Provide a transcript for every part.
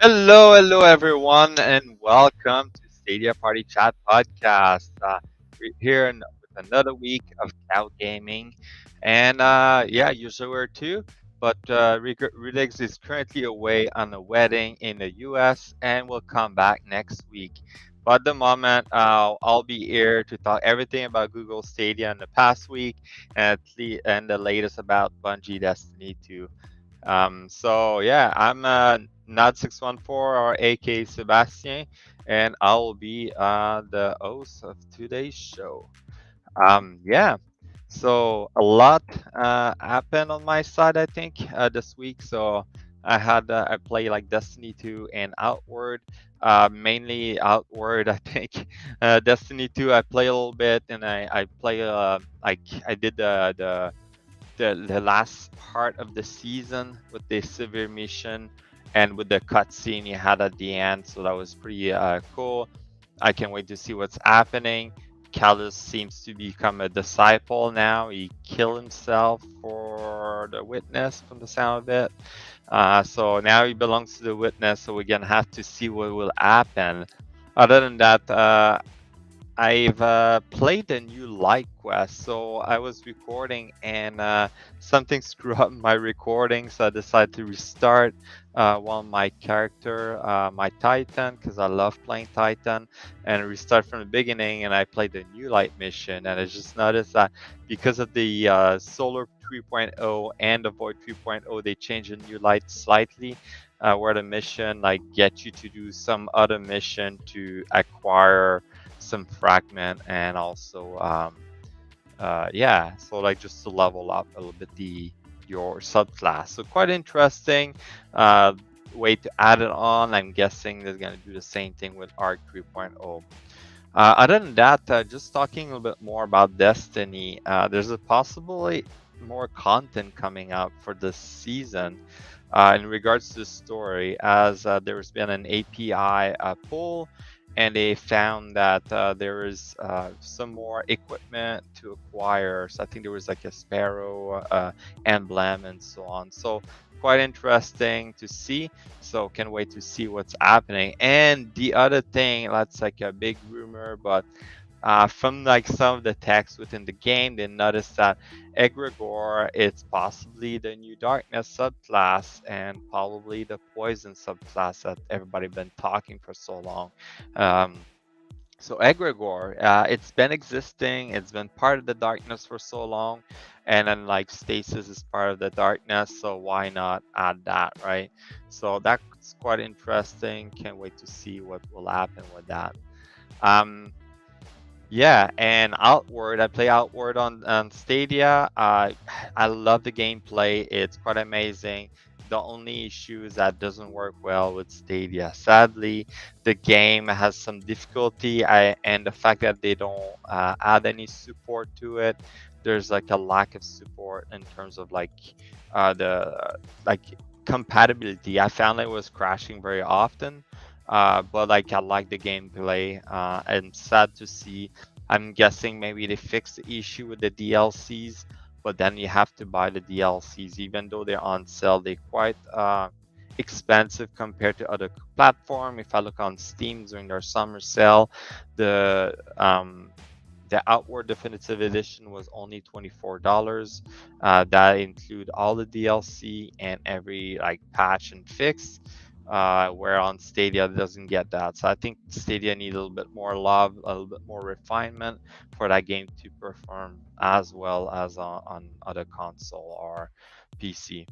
Hello everyone, and welcome to Stadia Party Chat Podcast. We're here with another week of cloud gaming, and yeah, usually we're two, but Rudiggz is currently away on a wedding in the U.S. and will come back next week. But at the moment, I'll be here to talk everything about Google Stadia in the past week, and the latest about Bungie Destiny 2. So yeah, I'm Nads614 or AK Sebastian, and I will be the host of today's show. Yeah, so a lot happened on my side, I think, this week. So I play like Destiny 2 and Outward, mainly Outward. I think Destiny 2 I play a little bit, and I play like I did the last part of the season with the severe mission and with the cutscene you had at the end. So that was pretty cool. I can't wait to see what's happening. Callus seems to become a disciple now. He killed himself for the witness, from the sound of it. So now he belongs to the witness. So we're gonna have to see what will happen. Other than that, I've played a new light quest, so I was recording and something screwed up my recording, so I decided to restart my character, my Titan, because I love playing Titan, and restart from the beginning. And I played the new light mission, and I just noticed that because of the Solar 3.0 and the Void 3.0, they changed the new light slightly. Where the mission like get you to do some other mission to acquire some fragment and also yeah, so like just to level up a little bit the your subclass. So quite interesting uh, way to add it on. I'm guessing they're going to do the same thing with Arc 3.0. Other than that, just talking a little bit more about Destiny, there's a possibly more content coming out for this season in regards to the story, as there's been an API pull, and they found that there is some more equipment to acquire. So I think there was like a sparrow emblem and so on. So quite interesting to see. So can't wait to see what's happening. And the other thing, that's like a big rumor, but from like some of the text within the game, they noticed that Egregore is possibly the new darkness subclass and probably the poison subclass that everybody been talking for so long. Um, so Egregore, it's been existing, it's been part of the darkness for so long, and then like Stasis is part of the darkness, so why not add that, right? So that's quite interesting. Can't wait to see what will happen with that. Um, yeah, and Outward, I play Outward on Stadia. I love the gameplay. It's quite amazing. The only issue is that it doesn't work well with Stadia. Sadly, the game has some difficulty, and the fact that they don't add any support to it, there's like a lack of support in terms of the like compatibility. I found it was crashing very often, but like I like the gameplay. And sad to see. I'm guessing maybe they fixed the issue with the DLCs, but then you have to buy the DLCs, even though they're on sale. They're quite expensive compared to other platform. If I look on Steam during their summer sale, the um, the Outward Definitive Edition was only $24. That include all the DLC and every like patch and fix. Where on Stadia doesn't get that. So I think Stadia need a little bit more love, a little bit more refinement for that game to perform as well as on other console or PC.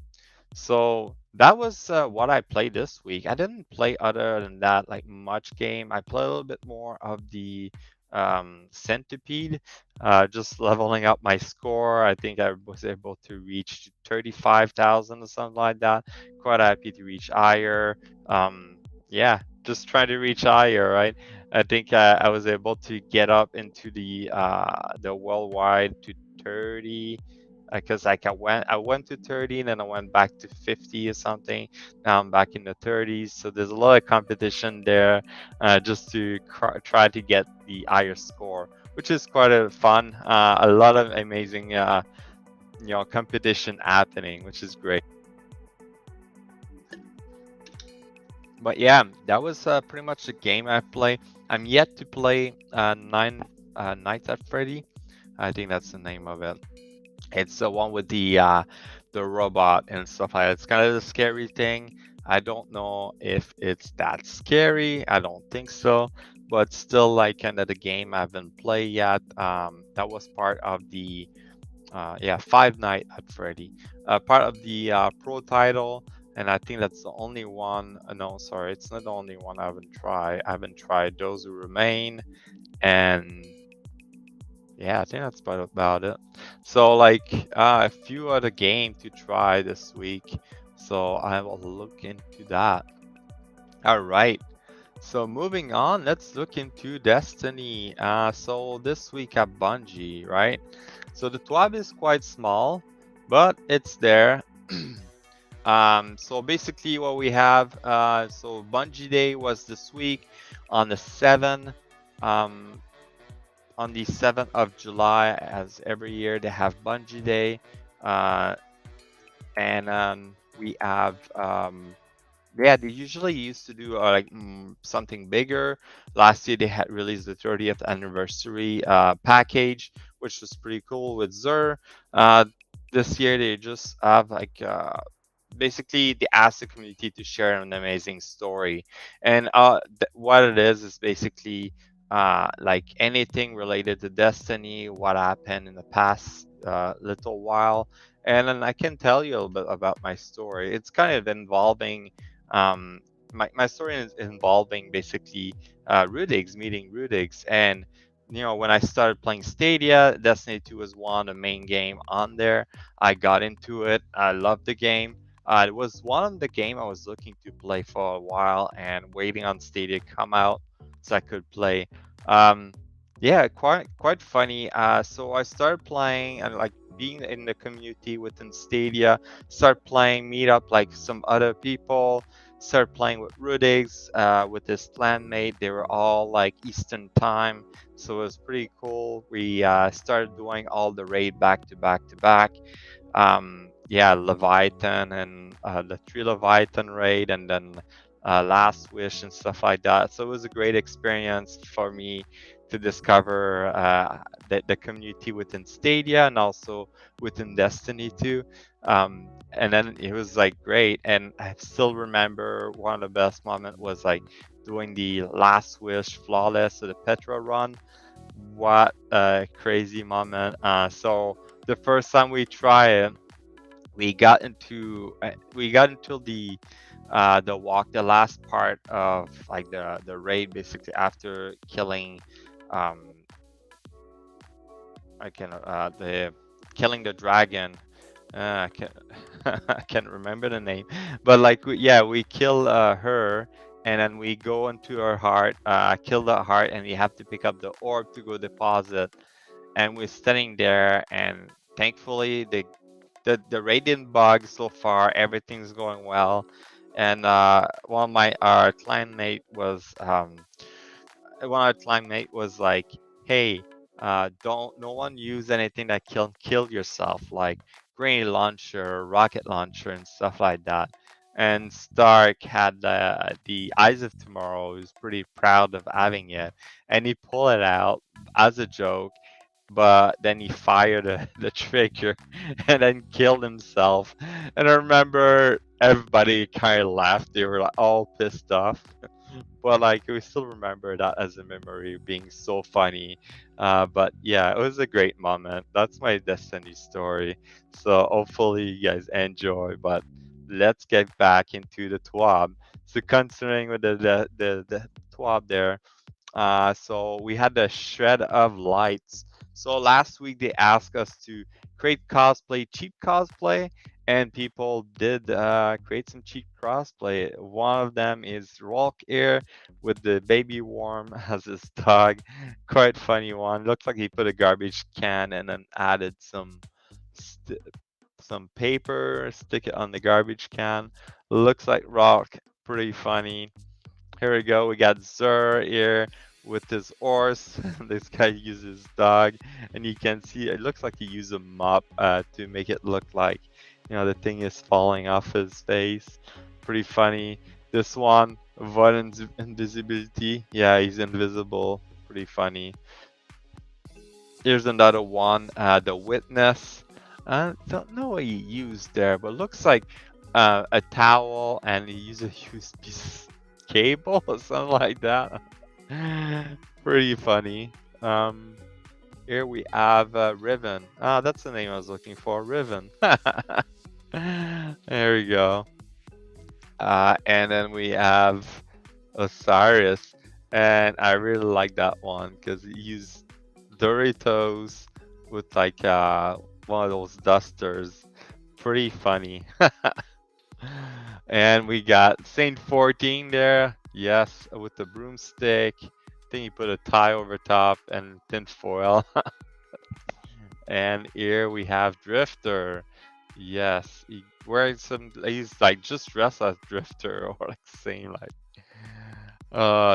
So that was what I played this week. I didn't play other than that like much game. I played a little bit more of the Centipede, just leveling up my score. I think I was able to reach 35,000 or something like that. Quite happy to reach higher. Yeah, just trying to reach higher, right? I think I was able to get up into the worldwide to 30 because like I went to 30 and then I went back to 50 or something. Now I'm back in the 30s, so there's a lot of competition there, just to try to get the higher score, which is quite a fun. A lot of amazing competition happening, which is great. But yeah, that was pretty much the game I play. I'm yet to play Nights at Freddy. I think that's the name of it. It's the one with the robot and stuff like that. It's kind of the scary thing. I don't know if it's that scary. I don't think so. But still, like kind of the game I haven't played yet. That was part of the Five Night at Freddy, part of the pro title, and I think that's the only one. No, sorry, it's not the only one I haven't tried. I haven't tried Those Who Remain, and yeah, I think that's about it. So like a few other games to try this week, so I will look into that. All right. So moving on, let's look into Destiny. So this week at Bungie, right? So the TWAB is quite small, but it's there. So basically what we have, so Bungie Day was this week on the 7th, um, on the 7th of July, as every year they have Bungie Day, uh, and we have yeah, they usually used to do like something bigger. Last year they had released the 30th anniversary package, which was pretty cool with Zur. Uh, this year they just have like basically they ask the community to share an amazing story, and what it is basically like anything related to Destiny, what happened in the past little while, and then I can tell you a little bit about my story. It's kind of involving um, my story is involving basically Rudiggz, meeting Rudiggz, and when I started playing Stadia, Destiny 2 was one of the main game on there. I got into it. I loved the game. It was one of the game I was looking to play for a while and waiting on Stadia to come out so I could play. Um, yeah, quite funny. So I started playing and like being in the community within Stadia, start playing, meet up like some other people, start playing with Rudiggz, with his clanmate. They were all like Eastern time, so it was pretty cool. We started doing all the raid back to back to back. Yeah, Leviathan and the three Leviathan raid, and then Last Wish and stuff like that. So it was a great experience for me to discover the community within Stadia and also within Destiny 2. And then it was like great. And I still remember one of the best moments was like doing the Last Wish flawless, so the Petra run. What a crazy moment. So the first time we tried it, we got into the walk, the last part of like the raid, basically after killing um I can the killing the dragon. I can I can't remember the name, but like yeah, we kill her, and then we go into her heart, kill the heart, and we have to pick up the orb to go deposit. And we're standing there, and thankfully the raid didn't bug so far. Everything's going well, and one of my our client mate was like, "Hey, don't no one use anything that can kill yourself, like grenade launcher, rocket launcher, and stuff like that." And Stark had the Eyes of Tomorrow. He was pretty proud of having it, and he pulled it out as a joke. But then he fired the trigger and then killed himself. And I remember everybody kind of laughed. They were like all pissed off. But like we still remember that as a memory being so funny. But yeah, it was a great moment. That's my Destiny story. So hopefully you guys enjoy. But let's get back into the TWAB. So considering with the TWAB there, so we had the shred of lights. So last week they asked us to create cosplay, cheap cosplay, and people did create some cheap cosplay. One of them is Rock Air with the baby worm as his dog. Quite funny one. Looks like he put a garbage can and then added st- some paper, stick it on the garbage can. Looks like Rock. Pretty funny. Here we go. We got Zur here with his horse. This guy uses dog, and you can see it looks like he used a mop to make it look like the thing is falling off his face. Pretty funny. This one, Avoid invisibility. Yeah, he's invisible. Pretty funny. Here's another one. The witness. Don't know what he used there, but looks like a towel, and he used a USB cable or something like that. Pretty funny. Um, Here we have Riven. Ah, that's the name I was looking for. Riven. There we go. And then we have Osiris, and I really like that one because he used Doritos with like one of those dusters. Pretty funny. And we got Saint 14 there. Yes, with the broomstick. I think he put a tie over top and tin foil. And here we have Drifter. Yes, he wearing some. He's like just dressed as Drifter or like saying like.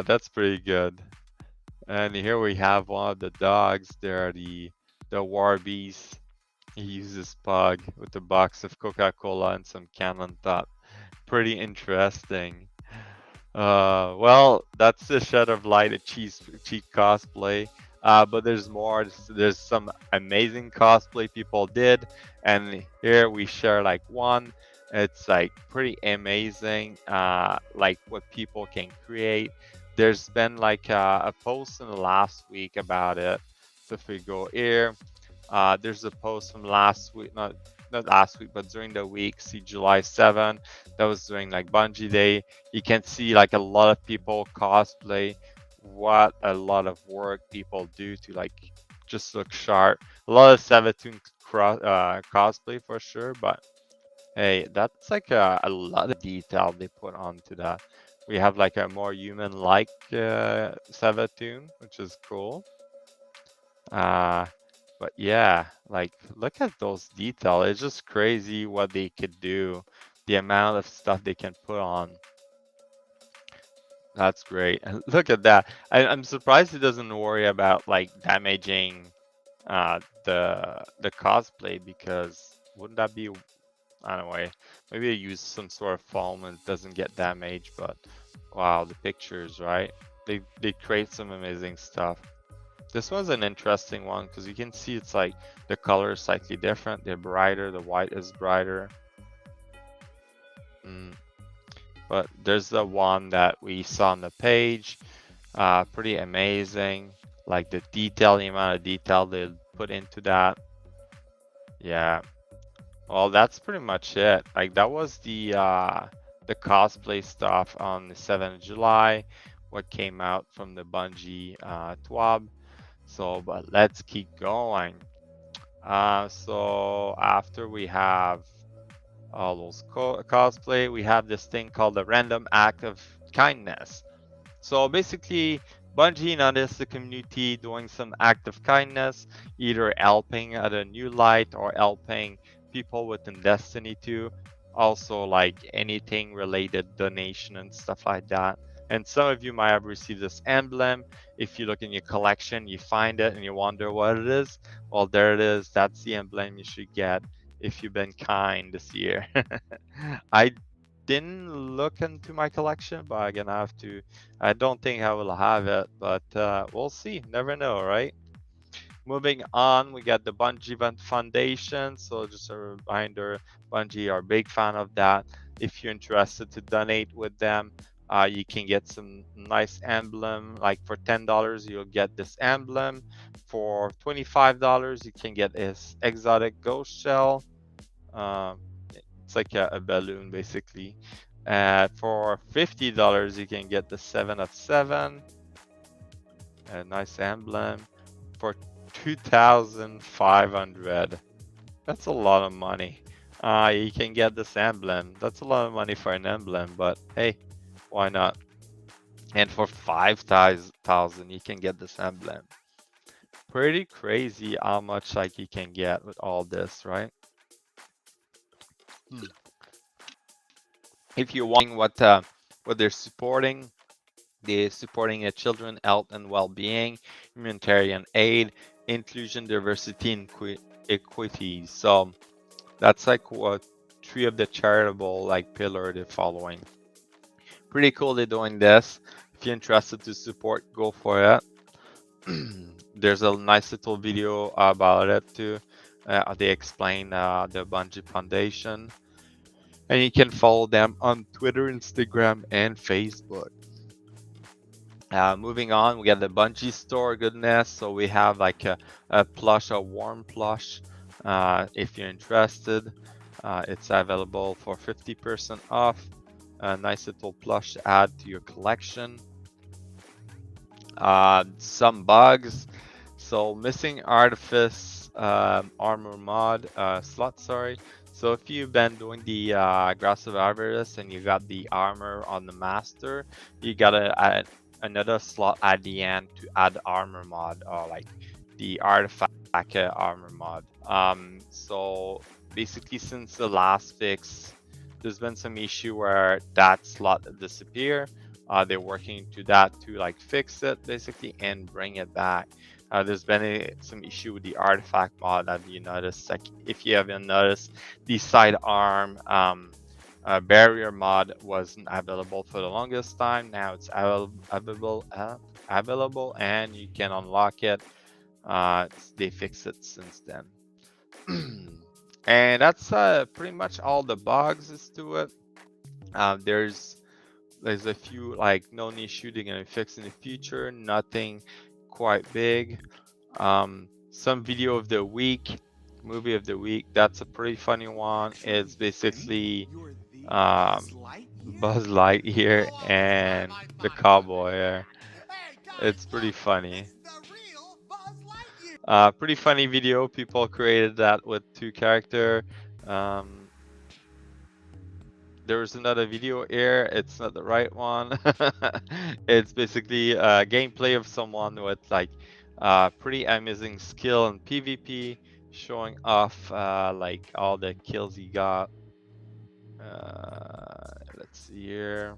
That's pretty good. And here we have one of the dogs. There, the Warbies. He uses Pug with a box of Coca-Cola and some cannon top. Pretty interesting. Well, that's the Shed of Light, a cheap cosplay. But there's more. There's some amazing cosplay people did, and here we share like one. It's like pretty amazing, like what people can create. There's been like a post in the last week about it. So if we go here, there's a post from last week, not last week, but during the week, see July 7th. That was during like Bungie Day. You can see like a lot of people cosplay. What a lot of work people do to like just look sharp. A lot of Savatune cosplay for sure, but hey, that's like a lot of detail they put onto that. We have like a more human-like Savatune, which is cool. Uh, but yeah, like look at those details. It's just crazy what they could do, the amount of stuff they can put on. That's great. And look at that. I'm surprised it doesn't worry about like damaging the cosplay because wouldn't that be, I don't know, maybe they use some sort of foam and it doesn't get damaged, but wow, the pictures, right? They create some amazing stuff. This one's an interesting one because you can see it's like the color is slightly different. They're brighter, the white is brighter. Mm. But there's the one that we saw on the page. Pretty amazing. Like the detail, the amount of detail they put into that. Yeah. Well, that's pretty much it. Like that was the cosplay stuff on the 7th of July. What came out from the Bungie TWAB. So, but let's keep going. So after we have all those cosplay, we have this thing called the random act of kindness. So basically, Bungie noticed the community doing some act of kindness, either helping at a new light or helping people within Destiny 2. Also, like anything related donation and stuff like that. And some of you might have received this emblem. If you look in your collection, you find it and you wonder what it is. Well, there it is. That's the emblem you should get if you've been kind this year. I didn't look into my collection, but I'm gonna have to. I don't think I will have it, but we'll see. Never know, right? Moving on, we got the Bungie Event Foundation. So just a reminder, Bungie are a big fan of that. If you're interested to donate with them, you can get some nice emblem. Like for $10, you'll get this emblem. For $25, you can get this exotic ghost shell. Um, it's like a balloon basically. For $50, you can get the 7 of 7, a nice emblem. For 2,500, that's a lot of money. You can get this emblem. That's a lot of money for an emblem, but hey, why not? And for 5,000, you can get this emblem. Pretty crazy how much like you can get with all this, right? Hmm. If you're wondering what they're supporting, they're supporting children health and well-being, humanitarian aid, inclusion, diversity, and equity. So that's like what three of the charitable like pillar they're following. Pretty cool they're doing this. If you're interested to support, go for it. There's a nice little video about it too. They explain the Bungie Foundation, and you can follow them on Twitter, Instagram, and Facebook. Moving on, we got the Bungie store goodness. So we have like a plush, a warm plush. If you're interested, it's available for 50% off. A nice little plush to add to your collection. Some bugs. So missing artifice armor mod slot, sorry. So if you've been doing the aggressive avarice and you got the armor on the master, you gotta add another slot at the end to add armor mod or like the artifact armor mod. So basically since the last fix, there's been some issue where that slot disappear. They're working to that to like fix it basically and bring it back. There's been some issue with the artifact mod. Have you noticed? Like if you haven't noticed, the sidearm barrier mod wasn't available for the longest time. Now it's available, and you can unlock it. They fixed it since then. And that's pretty much all the bugs is to it. There's a few like known issue they're gonna fix in the future. Nothing quite big. Some video of the week, movie of the week. That's a pretty funny one. It's basically Buzz Lightyear and the cowboy. It's pretty funny. Pretty funny video. People created that with two character. There was another video here. It's not the right one. It's basically a gameplay of someone with like pretty amazing skill in PvP, showing off like all the kills he got. Let's see here.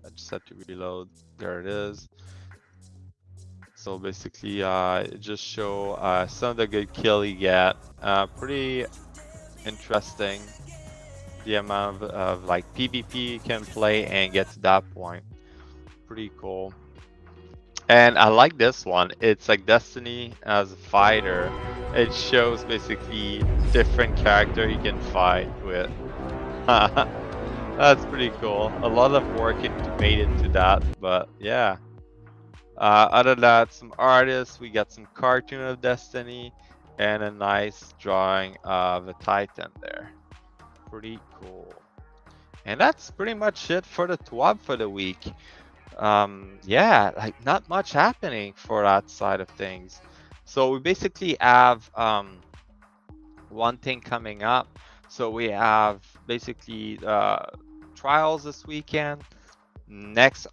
I just have to reload. There it is. So basically, just show some of the good kill he got. Pretty interesting. The amount of like PvP you can play and get to that point. Pretty cool. And I like this one. It's like Destiny as a fighter. It shows basically different character you can fight with. That's pretty cool. A lot of work made into that, but yeah. Other than that, some artists. We got some cartoon of Destiny and a nice drawing of a Titan there. Pretty cool. And that's pretty much it for the TWAB for the week. Yeah, like not much happening for that side of things. So we basically have one thing coming up. So we have basically trials this weekend. Next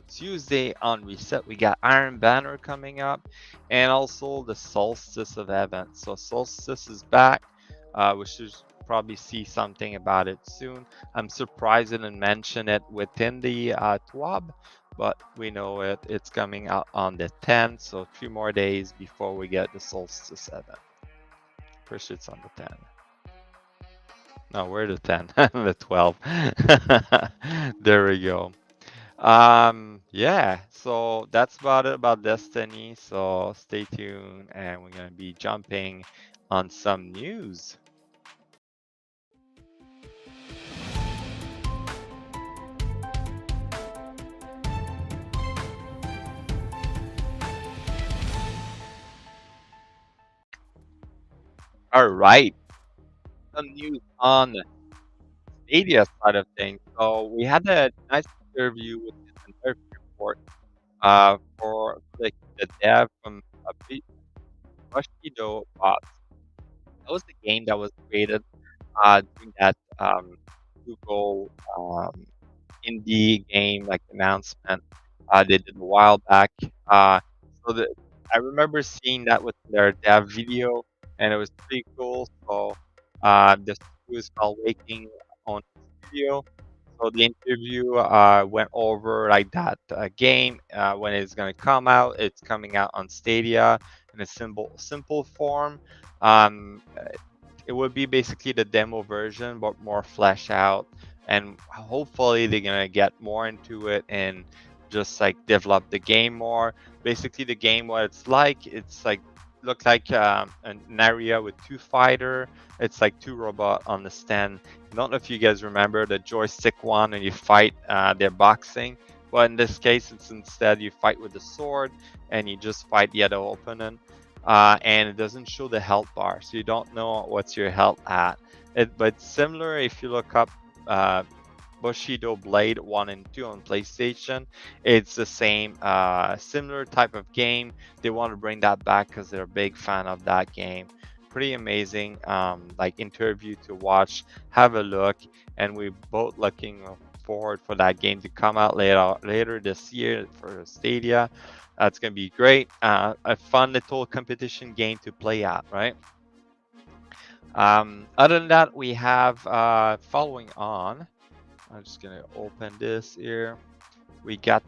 Tuesday on Reset, we got Iron Banner coming up, and also the Solstice of Event. So Solstice is back. We should probably see something about it soon. I'm surprised I didn't mention it within the TWAB, but we know it. It's coming out on the 10th, so 2 more days before we get the Solstice Event. Pretty sure it's on the 10th. No, we're the 10, the 12. There we go. Yeah, so that's about it about Destiny. So stay tuned, and we're gonna be jumping on some news. All right, some news on the Stadia side of things. So we had a nice interview with an interview report for like the dev from Bushido Bots. That was the game that was created during that Google indie game like announcement they did a while back. So the, I remember seeing that with their dev video, and it was pretty cool. So the studio is called Waking on Studio. So the interview went over like that game when it's gonna come out. It's coming out on Stadia in a simple form. Um, it would be basically the demo version, but more flesh out and hopefully they're gonna get more into it and just like develop the game more. Basically, the game, what it's like look like an area with two fighter. It's like two robot on the stand. I don't know if you guys remember the joystick one and you fight, they're boxing. But in this case, it's instead you fight with the sword and you just fight the other opponent. And it doesn't show the health bar, so you don't know what's your health at. But similar, if you look up Bushido Blade 1 and 2 on PlayStation, it's the same, similar type of game. They want to bring that back because they're a big fan of that game. Pretty amazing, like interview to watch. Have a look, and we're both looking forward for that game to come out later this year for Stadia. That's gonna be great. A fun little competition game to play at, right? Other than that, we have following on. I'm just gonna open this here. We got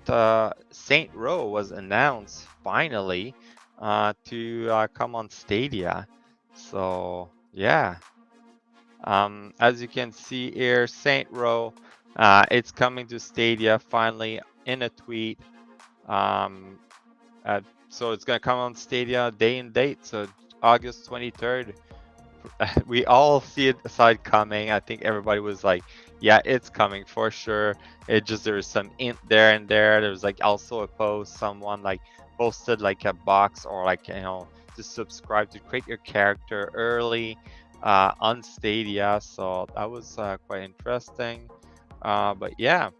Saint Row was announced finally to come on Stadia. So yeah, as you can see here, Saint Row, it's coming to Stadia finally in a tweet. Um, so it's gonna come on Stadia day and date, so August 23rd. We all see it aside coming. I think everybody was like, yeah, it's coming for sure. It just there was some int there and there. There was like also a post, someone like posted like a box or like to subscribe to create your character early on Stadia. So that was quite interesting. But yeah,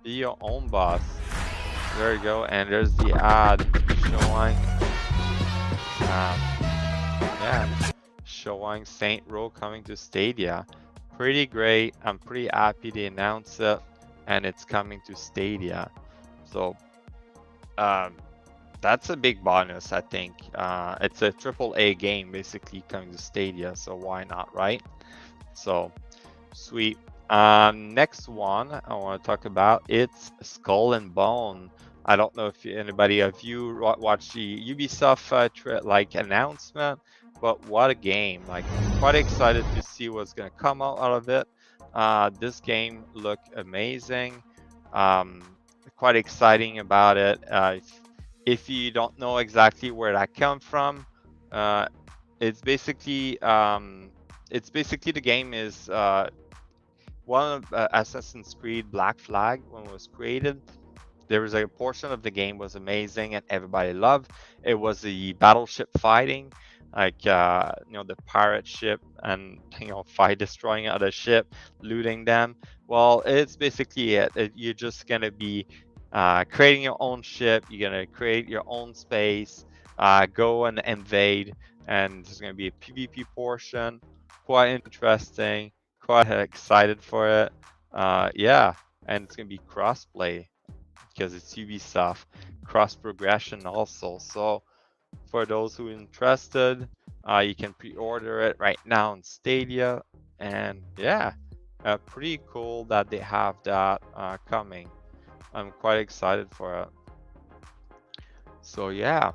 be your own boss. There you go, and there's the ad showing. Yeah, showing Saint Row coming to Stadia. Pretty great. I'm pretty happy they announced it, and it's coming to Stadia. So that's a big bonus, I think. It's a AAA game basically coming to Stadia, so why not, right? So sweet. Next one I want to talk about, it's Skull and Bone. I don't know if anybody of you watched the Ubisoft like announcement, but what a game! Like, quite excited to see what's gonna come out of it. This game looked amazing. Um, Quite exciting about it. If you don't know exactly where that come from, uh, it's basically the game is one of Assassin's Creed Black Flag when it was created. There was a portion of the game was amazing and everybody loved. It was the battleship fighting, like the pirate ship and fight destroying other ship, looting them. Well, it's basically you're just gonna be creating your own ship. You're gonna create your own space, go and invade, and there's gonna be a PvP portion. Quite interesting. Quite excited for it. Yeah, and it's gonna be crossplay because it's Ubisoft, cross progression also. So for those who are interested, you can pre-order it right now in Stadia, and yeah, pretty cool that they have that coming. I'm quite excited for it. So yeah,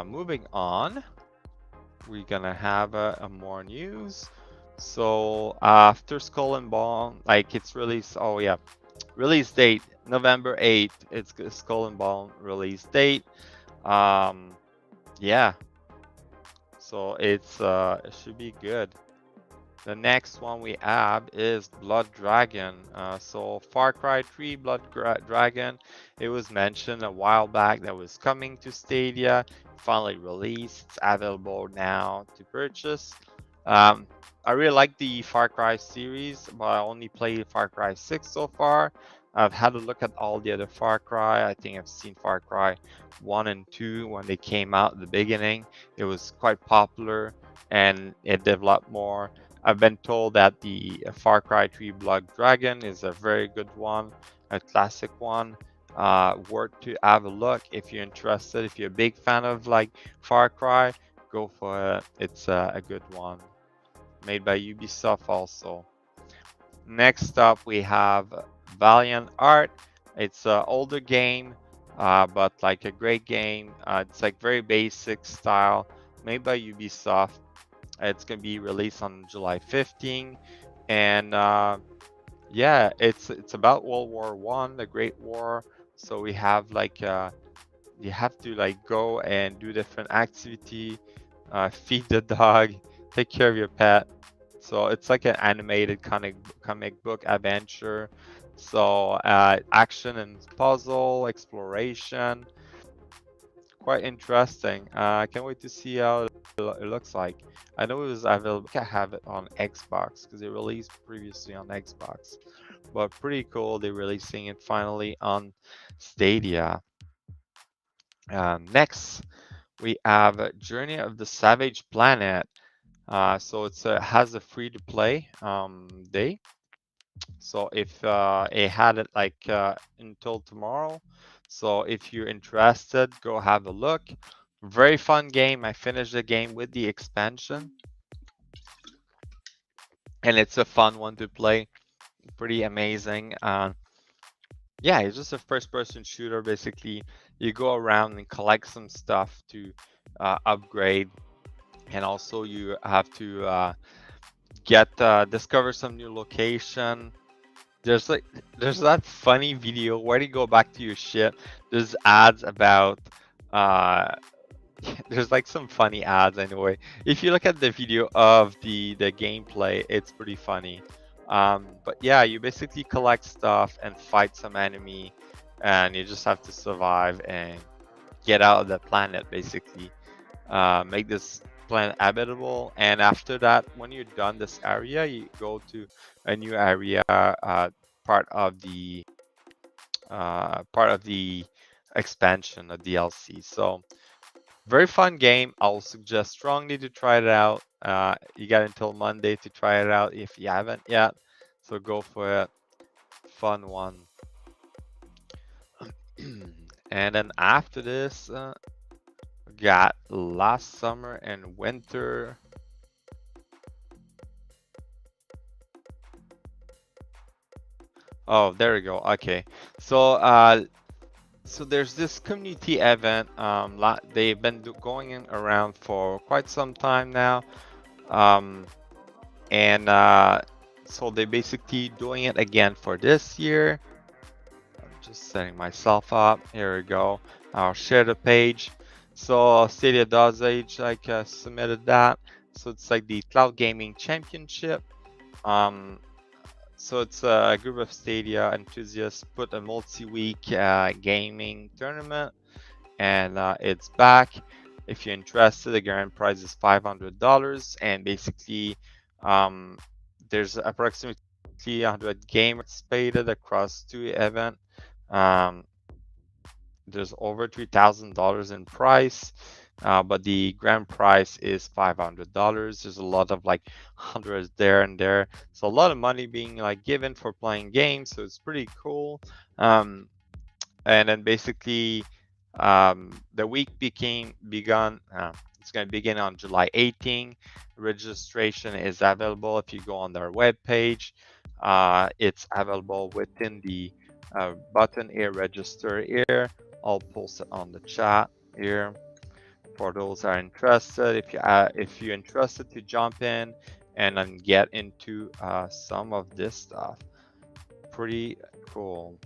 moving on, we're gonna have a more news. So after Skull and Bone, like it's released. Oh yeah, release date November 8th. It's Skull and Bone release date. Yeah, so it should be good. The next one we have is Blood Dragon. So Far Cry 3 Dragon, it was mentioned a while back that was coming to Stadia. Finally released. It's available now to purchase. I really like the Far Cry series, but I only played Far Cry 6 so far. I've had a look at all the other Far Cry. I think I've seen Far Cry 1 and 2 when they came out at the beginning. It was quite popular and it developed more. I've been told that the Far Cry 3 Blood Dragon is a very good one, a classic one. Worth to have a look if you're interested. If you're a big fan of like Far Cry, go for it. It's a good one. Made by Ubisoft also. Next up we have Valiant Art. It's an older game, but like a great game. It's like very basic style, made by Ubisoft. It's gonna be released on July 15. And yeah, it's about World War I, the Great War. So we have like you have to like go and do different activity, feed the dog, take care of your pet. So it's like an animated comic book adventure. So action and puzzle exploration, quite interesting. I can't wait to see how it looks like. I know it was available. I have it on Xbox because it released previously on Xbox, but pretty cool. They're releasing it finally on Stadia. Next, we have Journey of the Savage Planet. So it's has a free to play day. So if it had it like until tomorrow. So if you're interested, go have a look. Very fun game. I finished the game with the expansion, and it's a fun one to play. Pretty amazing. Yeah, it's just a first-person shooter. Basically, you go around and collect some stuff to upgrade, and also you have to get discover some new location. There's like there's that funny video where you go back to your ship. There's ads about uh there's like some funny ads anyway. If you look at the video of the gameplay, it's pretty funny. But yeah, you basically collect stuff and fight some enemy, and you just have to survive and get out of the planet basically. Make this planet habitable, and after that, when you're done this area, you go to a new area, part of the part of the expansion of DLC. So very fun game. I'll suggest strongly to try it out. You got until Monday to try it out if you haven't yet. So go for it. Fun one. And then after this, we got last summer and winter. Oh, there we go. Okay. So so there's this community event. They've been going around for quite some time now. Um, and so they're basically doing it again for this year. I'm just setting myself up. Here we go. I'll share the page. So Stadia does age like submitted that. So it's like the Cloud Gaming Championship. Um, so it's a group of Stadia enthusiasts put a multi-week gaming tournament, and it's back. If you're interested, the grand prize is $500, and basically, um, there's approximately 100 gamers participated across two events. Um, there's over $3,000 in price, but the grand prize is $500. There's a lot of like hundreds there and there. So a lot of money being like given for playing games. So it's pretty cool. And then basically, the week became begun. It's going to begin on July 18. Registration is available if you go on their webpage. It's available within the button here, register here. I'll post it on the chat here for those that are interested. If you're interested to jump in and then get into some of this stuff, pretty cool.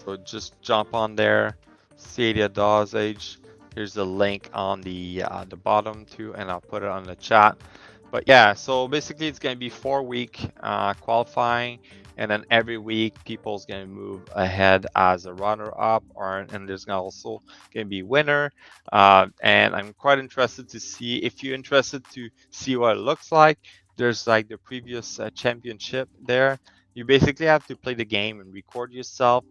So just jump on there, Stadia Dawes Age. Here's the link on the bottom too, and I'll put it on the chat. But yeah, so basically it's gonna be 4 week qualifying, and then every week people's gonna move ahead as a runner up, and there's also gonna be winner. And I'm quite interested to see if you're interested to see what it looks like. There's like the previous championship there. You basically have to play the game and record yourself,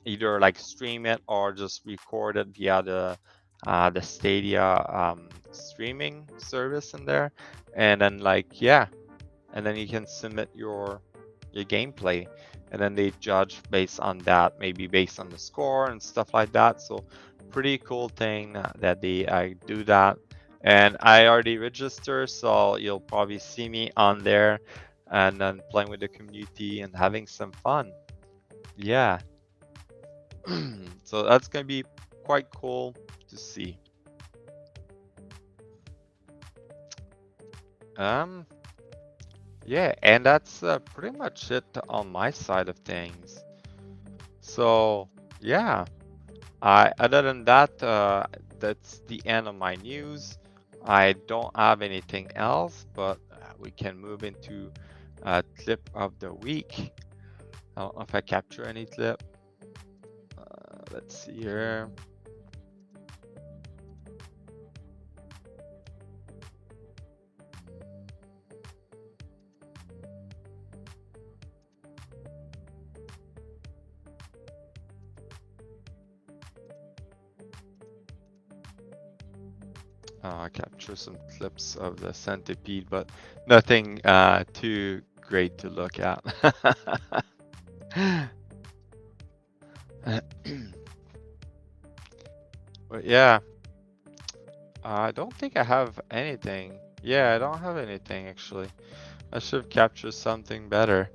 either like stream it or just record it via the Stadia streaming service in there, and then like yeah, and then you can submit your gameplay, and then they judge based on that, maybe based on the score and stuff like that. So pretty cool thing that they do that, and I already registered, so you'll probably see me on there, and then playing with the community and having some fun. Yeah. So that's gonna be quite cool to see. Um, yeah, and that's pretty much it on my side of things. So, yeah. Other than that, that's the end of my news. I don't have anything else, but we can move into clip of the week. I don't know if I capture any clip. Let's see here. I capture some clips of the centipede, but nothing too great to look at. But yeah, I don't think I have anything. Yeah, I don't have anything actually. I should have captured something better.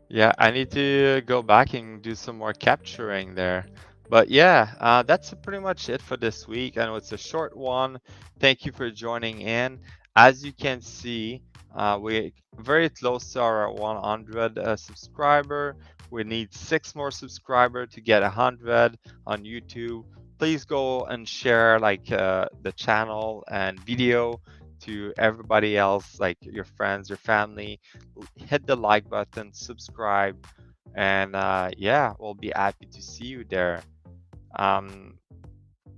Yeah, I need to go back and do some more capturing there. But yeah, that's pretty much it for this week. I know it's a short one. Thank you for joining in. As you can see, we're very close to our 100 subscriber. We need 6 more subscriber to get 100 on YouTube. Please go and share like the channel and video to everybody else, like your friends, your family. Hit the like button, subscribe, and yeah, we'll be happy to see you there. Um,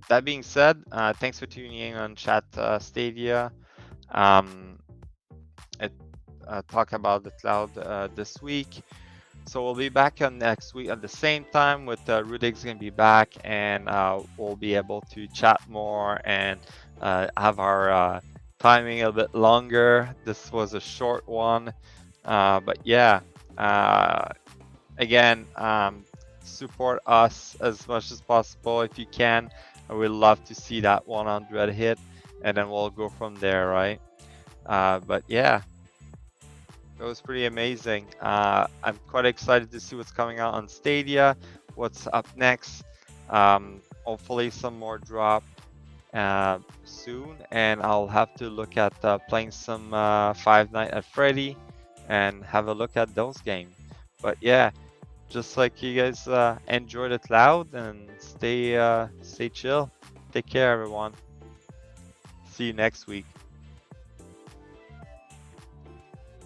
that being said, thanks for tuning in on Chat Stadia. Um, it, talk about the cloud this week. So we'll be back on next week at the same time with Rudiggz gonna be back, and we'll be able to chat more and have our timing a bit longer. This was a short one, but yeah. Again, support us as much as possible if you can. I would love to see that 100 hit, and then we'll go from there, right? But yeah, it was pretty amazing. I'm quite excited to see what's coming out on Stadia, what's up next. Hopefully, some more drop soon, and I'll have to look at playing some Five Nights at Freddy and have a look at those games. But yeah, just like you guys enjoy the cloud and stay chill. Take care, everyone. See you next week.